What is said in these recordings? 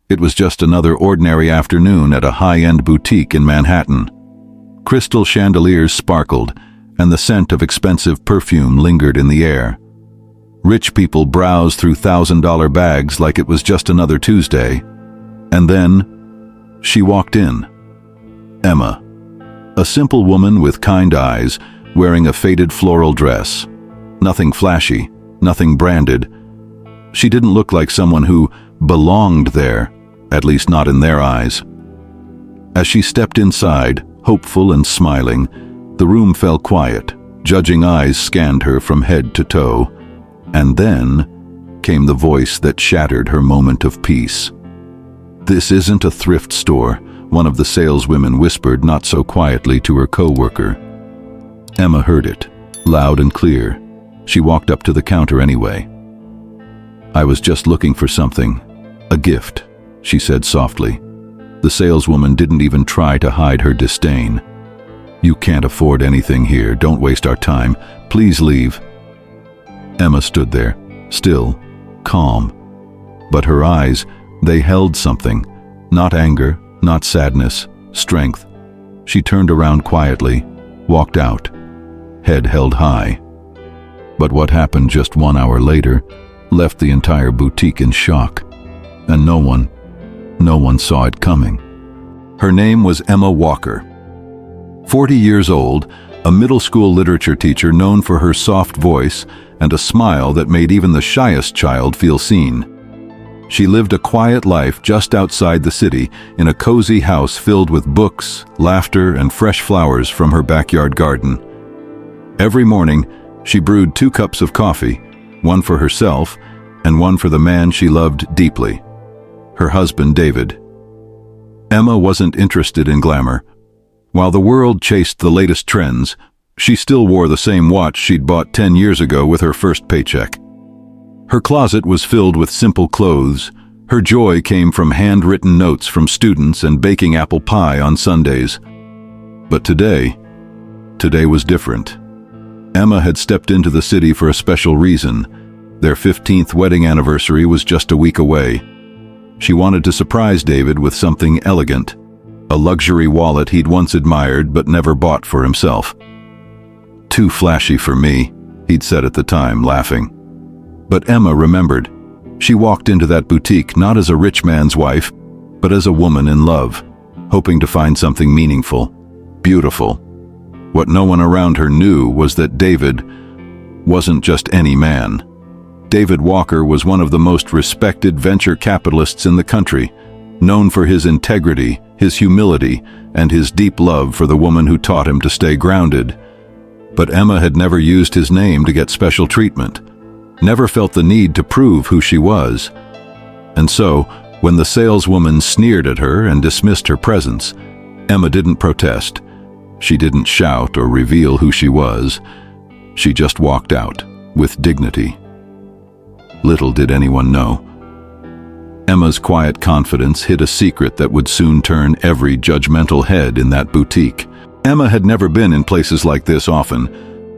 It was just another ordinary afternoon at a high-end boutique in Manhattan. Crystal chandeliers sparkled, and the scent of expensive perfume lingered in the air. Rich people browsed through $1,000 bags like it was just another Tuesday. And then, she walked in. Emma, a simple woman with kind eyes, wearing a faded floral dress. Nothing flashy, nothing branded. She didn't look like someone who belonged there, at least not in their eyes. As she stepped inside, hopeful and smiling, the room fell quiet. Judging eyes scanned her from head to toe. And then came the voice that shattered her moment of peace. "This isn't a thrift store," one of the saleswomen whispered not so quietly to her co-worker. Emma heard it, loud and clear. She walked up to the counter anyway. "I was just looking for something. A gift," she said softly. The saleswoman didn't even try to hide her disdain. "You can't afford anything here. Don't waste our time. Please leave." Emma stood there, still, calm. But her eyes, they held something. Not anger, not sadness, strength. She turned around quietly, walked out, head held high. But what happened just 1 hour later left the entire boutique in shock. And no one saw it coming. Her name was Emma Walker. 40 years old, a middle school literature teacher known for her soft voice and a smile that made even the shyest child feel seen. She lived a quiet life just outside the city in a cozy house filled with books, laughter, and fresh flowers from her backyard garden. Every morning, she brewed 2 cups of coffee, one for herself and one for the man she loved deeply, her husband David. Emma wasn't interested in glamour. While the world chased the latest trends, she still wore the same watch she'd bought 10 years ago with her first paycheck. Her closet was filled with simple clothes. Her joy came from handwritten notes from students and baking apple pie on Sundays. But today was different. Emma had stepped into the city for a special reason. Their 15th wedding anniversary was just a week away. She wanted to surprise David with something elegant, a luxury wallet he'd once admired but never bought for himself. "Too flashy for me," he'd said at the time, laughing. But Emma remembered. She walked into that boutique not as a rich man's wife, but as a woman in love, hoping to find something meaningful, beautiful. What no one around her knew was that David wasn't just any man. David Walker was one of the most respected venture capitalists in the country, known for his integrity, his humility, and his deep love for the woman who taught him to stay grounded. But Emma had never used his name to get special treatment, never felt the need to prove who she was. And so, when the saleswoman sneered at her and dismissed her presence, Emma didn't protest. She didn't shout or reveal who she was. She just walked out, with dignity. Little did anyone know. Emma's quiet confidence hid a secret that would soon turn every judgmental head in that boutique. Emma had never been in places like this often,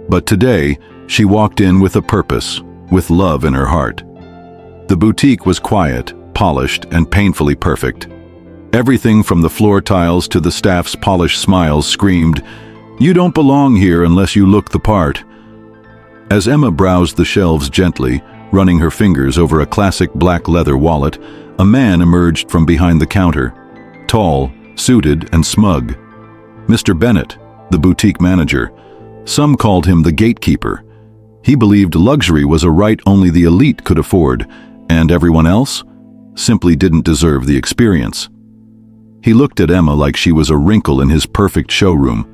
but today she walked in with a purpose, with love in her heart. The boutique was quiet, polished, and painfully perfect. Everything from the floor tiles to the staff's polished smiles screamed, "You don't belong here unless you look the part." As Emma browsed the shelves gently, running her fingers over a classic black leather wallet, a man emerged from behind the counter, tall, suited, and smug. Mr. Bennett, the boutique manager. Some called him the gatekeeper. He believed luxury was a right only the elite could afford, and everyone else simply didn't deserve the experience. He looked at Emma like she was a wrinkle in his perfect showroom.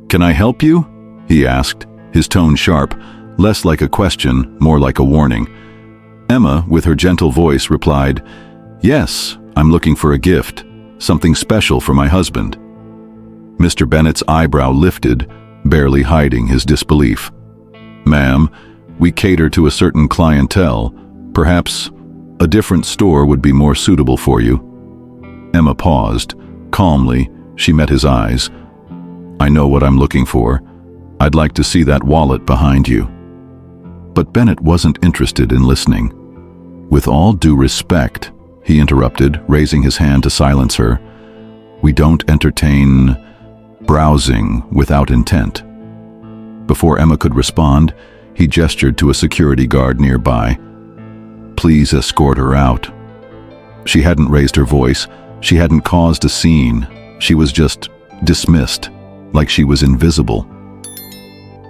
"Can I help you?" he asked, his tone sharp, less like a question, more like a warning. Emma, with her gentle voice, replied, "Yes, I'm looking for a gift, something special for my husband." Mr. Bennett's eyebrow lifted, barely hiding his disbelief. "Ma'am, we cater to a certain clientele. Perhaps a different store would be more suitable for you." Emma paused. Calmly, she met his eyes. "I know what I'm looking for. I'd like to see that wallet behind you." But Bennett wasn't interested in listening. "With all due respect," he interrupted, raising his hand to silence her. "We don't entertain browsing without intent." Before Emma could respond, he gestured to a security guard nearby. "Please escort her out." She hadn't raised her voice. She hadn't caused a scene. She was just dismissed, like she was invisible.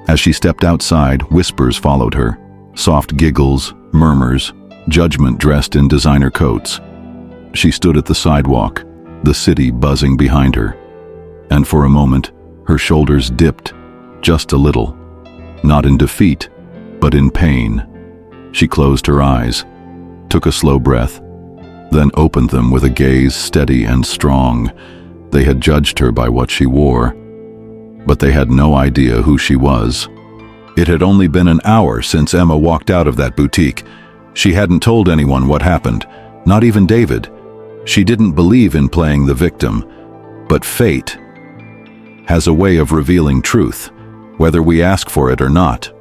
As she stepped outside, whispers followed her. Soft giggles, murmurs, judgment dressed in designer coats. She stood at the sidewalk, the city buzzing behind her. And for a moment, her shoulders dipped, just a little. Not in defeat, but in pain. She closed her eyes, took a slow breath, then opened them with a gaze steady and strong. They had judged her by what she wore, but they had no idea who she was. It had only been an hour since Emma walked out of that boutique. She hadn't told anyone what happened, not even David. She didn't believe in playing the victim, but fate has a way of revealing truth, whether we ask for it or not.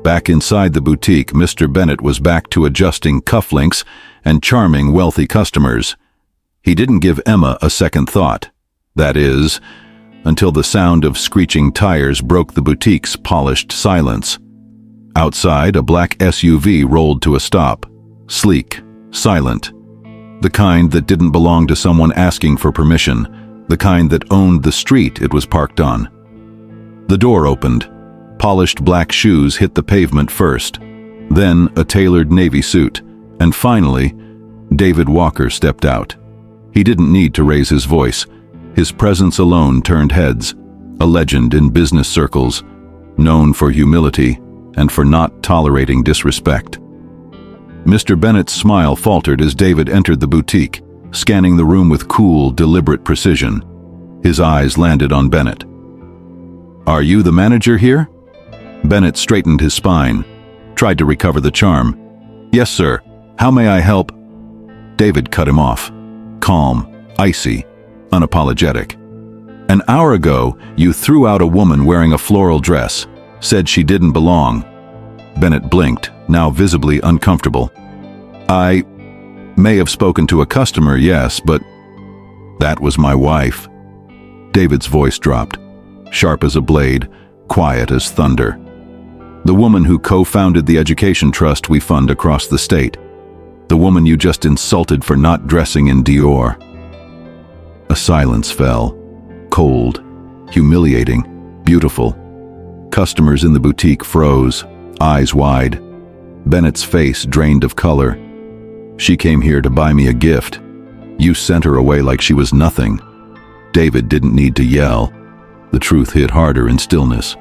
Back inside the boutique, Mr. Bennett was back to adjusting cufflinks and charming wealthy customers. He didn't give Emma a second thought. That is, until the sound of screeching tires broke the boutique's polished silence. Outside, a black SUV rolled to a stop, sleek, silent. The kind that didn't belong to someone asking for permission, the kind that owned the street it was parked on. The door opened. Polished black shoes hit the pavement first, then a tailored navy suit, and finally, David Walker stepped out. He didn't need to raise his voice. His presence alone turned heads, a legend in business circles, known for humility and for not tolerating disrespect. Mr. Bennett's smile faltered as David entered the boutique, scanning the room with cool, deliberate precision. His eyes landed on Bennett. "Are you the manager here?" Bennett straightened his spine, tried to recover the charm. "Yes, sir. How may I help?" David cut him off. Calm, icy, unapologetic. "An hour ago, you threw out a woman wearing a floral dress, said she didn't belong." Bennett blinked, now visibly uncomfortable. "I may have spoken to a customer, yes, but that was my wife." David's voice dropped, sharp as a blade, quiet as thunder. "The woman who co-founded the education trust we fund across the state. The woman you just insulted for not dressing in Dior." A silence fell, cold, humiliating, beautiful. Customers in the boutique froze, eyes wide. Bennett's face drained of color. "She came here to buy me a gift. You sent her away like she was nothing." David didn't need to yell. The truth hit harder in stillness.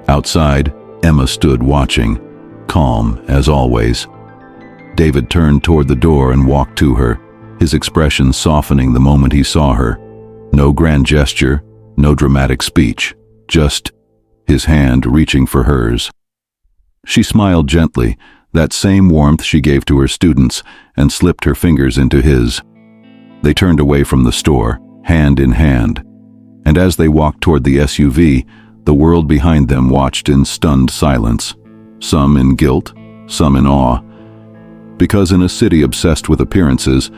Outside, Emma stood watching, calm as always. David turned toward the door and walked to her, his expression softening the moment he saw her. No grand gesture, no dramatic speech, just his hand reaching for hers. She smiled gently, that same warmth she gave to her students, and slipped her fingers into his. They turned away from the store, hand in hand, and as they walked toward the SUV, the world behind them watched in stunned silence, some in guilt, some in awe, because in a city obsessed with appearances,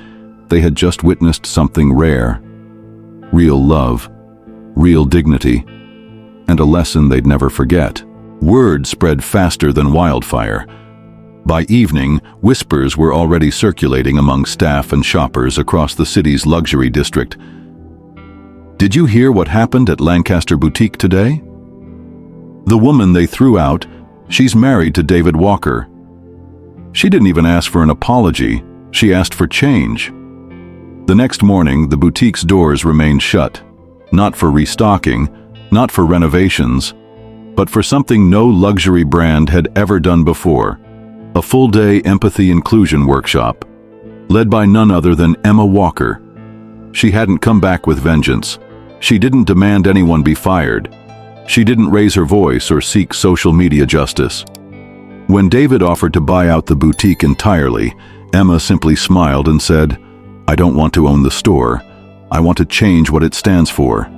they had just witnessed something rare. Real love, real dignity, and a lesson they'd never forget. Word spread faster than wildfire. By evening, whispers were already circulating among staff and shoppers across the city's luxury district. "Did you hear what happened at Lancaster Boutique today? The woman they threw out, she's married to David Walker. She didn't even ask for an apology, she asked for change." The next morning, the boutique's doors remained shut, not for restocking, not for renovations, but for something no luxury brand had ever done before. A full-day empathy inclusion workshop, led by none other than Emma Walker. She hadn't come back with vengeance. She didn't demand anyone be fired. She didn't raise her voice or seek social media justice. When David offered to buy out the boutique entirely, Emma simply smiled and said, "I don't want to own the store. I want to change what it stands for."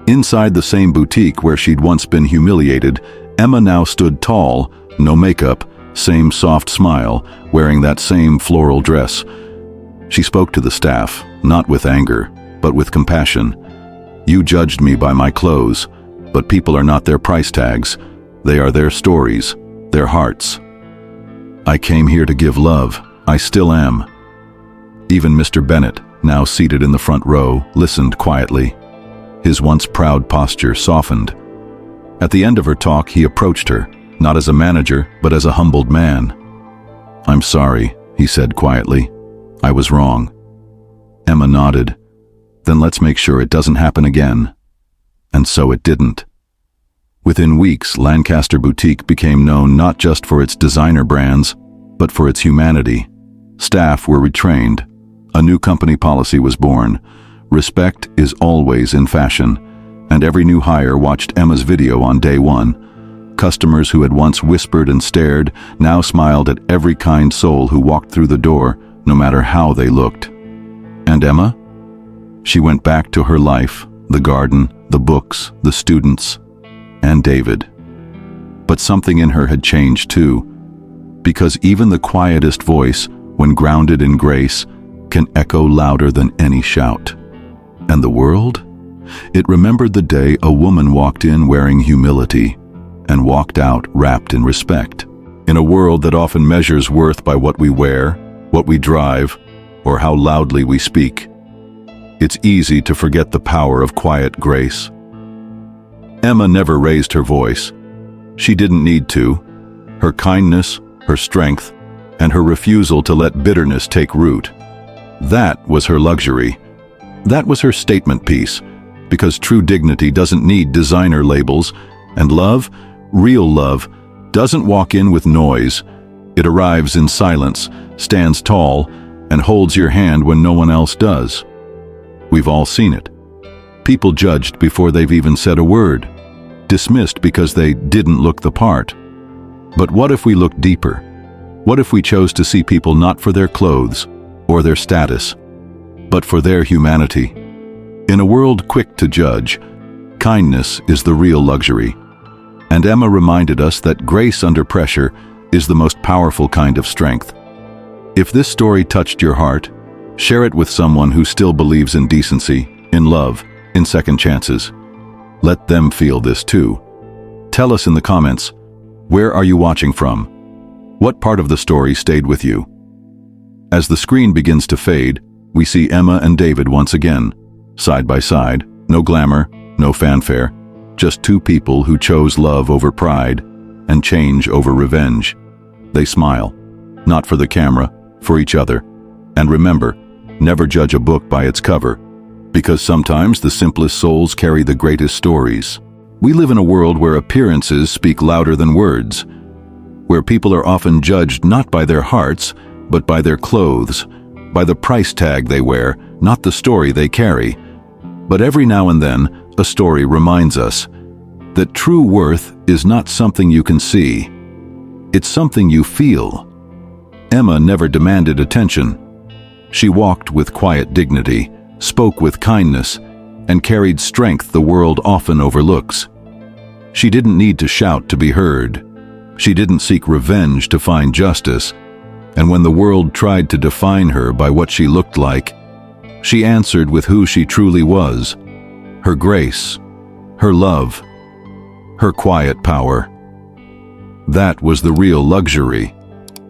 Inside the same boutique where she'd once been humiliated, Emma now stood tall, no makeup, same soft smile, wearing that same floral dress. She spoke to the staff, not with anger, but with compassion. "You judged me by my clothes, but people are not their price tags. They are their stories, their hearts. I came here to give love. I still am." Even Mr. Bennett, now seated in the front row, listened quietly. His once proud posture softened. At the end of her talk, he approached her, not as a manager, but as a humbled man. "I'm sorry," he said quietly. "I was wrong." Emma nodded. "Then let's make sure it doesn't happen again." And so it didn't. Within weeks, Lancaster Boutique became known not just for its designer brands, but for its humanity. Staff were retrained. A new company policy was born. Respect is always in fashion, and every new hire watched Emma's video on day one. Customers who had once whispered and stared now smiled at every kind soul who walked through the door, no matter how they looked. And Emma? She went back to her life, the garden, the books, the students, and David. But something in her had changed too, because even the quietest voice, when grounded in grace, can echo louder than any shout. And the world? It remembered the day a woman walked in wearing humility and walked out wrapped in respect. In a world that often measures worth by what we wear, what we drive, or how loudly we speak, it's easy to forget the power of quiet grace. Emma never raised her voice. She didn't need to. Her kindness, her strength, and her refusal to let bitterness take root. That was her luxury. That was her statement piece, because true dignity doesn't need designer labels, and love, real love, doesn't walk in with noise. It arrives in silence, stands tall, and holds your hand when no one else does. We've all seen it. People judged before they've even said a word, dismissed because they didn't look the part. But what if we looked deeper? What if we chose to see people not for their clothes or their status, but for their humanity? In a world quick to judge, kindness is the real luxury. And Emma reminded us that grace under pressure is the most powerful kind of strength. If this story touched your heart, share it with someone who still believes in decency, in love, in second chances. Let them feel this too. Tell us in the comments, where are you watching from? What part of the story stayed with you? As the screen begins to fade, we see Emma and David once again, side by side, no glamour, no fanfare, just two people who chose love over pride and change over revenge. They smile, not for the camera, for each other. And remember, never judge a book by its cover, because sometimes the simplest souls carry the greatest stories. We live in a world where appearances speak louder than words, where people are often judged not by their hearts, but by their clothes, by the price tag they wear, not the story they carry. But every now and then, a story reminds us that true worth is not something you can see. It's something you feel. Emma never demanded attention. She walked with quiet dignity, spoke with kindness, and carried strength the world often overlooks. She didn't need to shout to be heard. She didn't seek revenge to find justice. And when the world tried to define her by what she looked like, she answered with who she truly was: her grace, her love, her quiet power. That was the real luxury.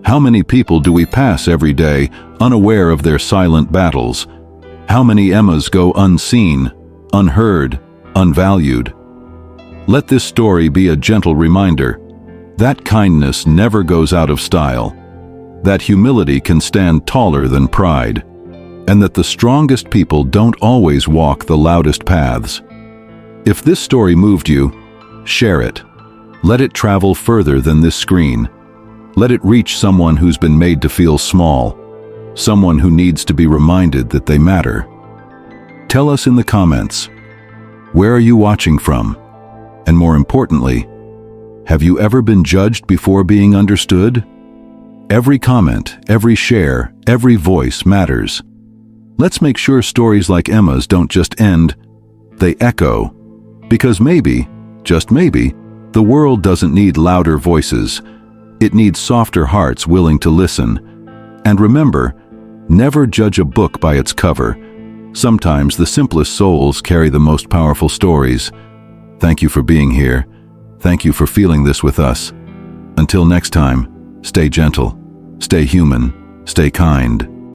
How many people do we pass every day, unaware of their silent battles? How many Emmas go unseen, unheard, unvalued? Let this story be a gentle reminder that kindness never goes out of style, that humility can stand taller than pride, and that the strongest people don't always walk the loudest paths. If this story moved you, share it. Let it travel further than this screen. Let it reach someone who's been made to feel small, someone who needs to be reminded that they matter. Tell us in the comments, where are you watching from? And more importantly, have you ever been judged before being understood? Every comment, every share, every voice matters. Let's make sure stories like Emma's don't just end, they echo. Because maybe, just maybe, the world doesn't need louder voices. It needs softer hearts willing to listen. And remember, Never judge a book by its cover. Sometimes the simplest souls carry the most powerful stories. Thank you for being here. Thank you for feeling this with us. Until next time, stay gentle, stay human, stay kind.